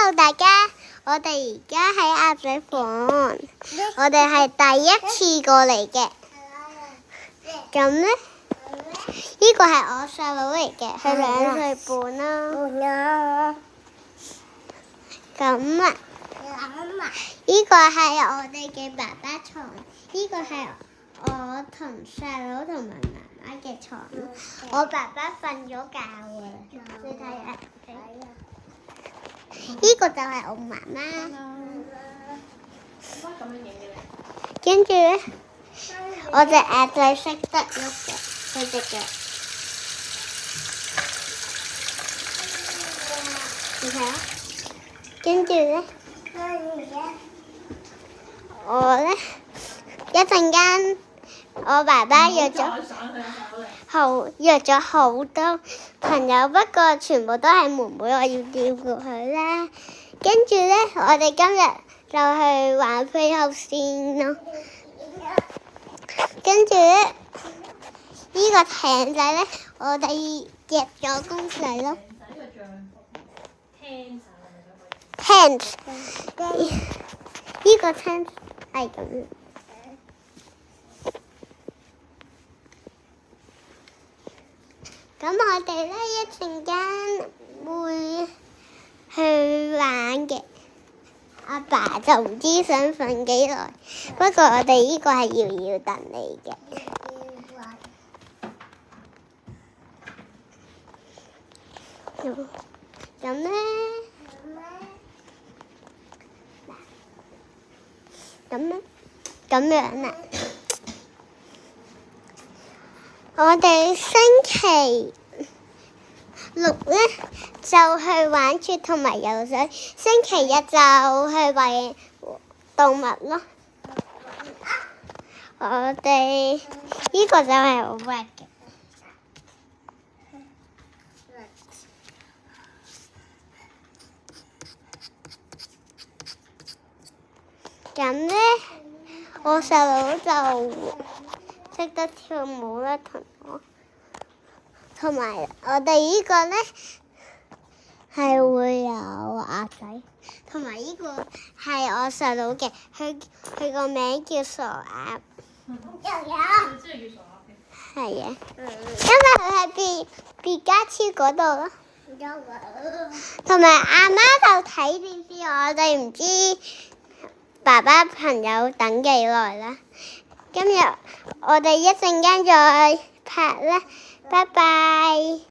Hello 大家，我哋而家喺鴨仔房，我哋係第一次過嚟嘅。咁呢，呢個係我細佬嚟嘅，佢2歲半啦。咁啊，呢個係我哋嘅爸爸床，呢個係我同細佬同埋媽媽嘅床。我爸爸瞓咗覺㗎啦，你睇下。呢個就係我媽媽。跟住咧，我隻鴨仔識得喐嘅，佢隻腳。你睇下。跟住咧，我咧一陣間，我爸爸約咗好多朋友，不過全部都係妹妹，我要照顧佢啦。跟住咧，我哋今日就去玩飛鶴先咯。跟住咧，呢個艇仔咧，我哋夾咗公仔咯。tent 呢個 tent 係咁。咁我哋咧一陣間會去玩嘅，阿爸就唔知想瞓幾耐，不過我哋呢個係搖搖凳嚟嘅。咁咧，咁樣啦。我哋星期6咧就去玩雪同埋游水，星期日就去餵動物咯。我哋呢個就係好叻嘅。咁咧，我細佬就識得跳舞啦，同埋我哋呢個咧係會有鴨仔，同埋呢個係我細佬嘅，佢個名叫傻鴨。係啊，因為佢喺別家超嗰度咯。同埋阿媽就睇電視，我哋唔知爸爸朋友等幾耐啦。今日我哋一陣間再拍啦，拜拜。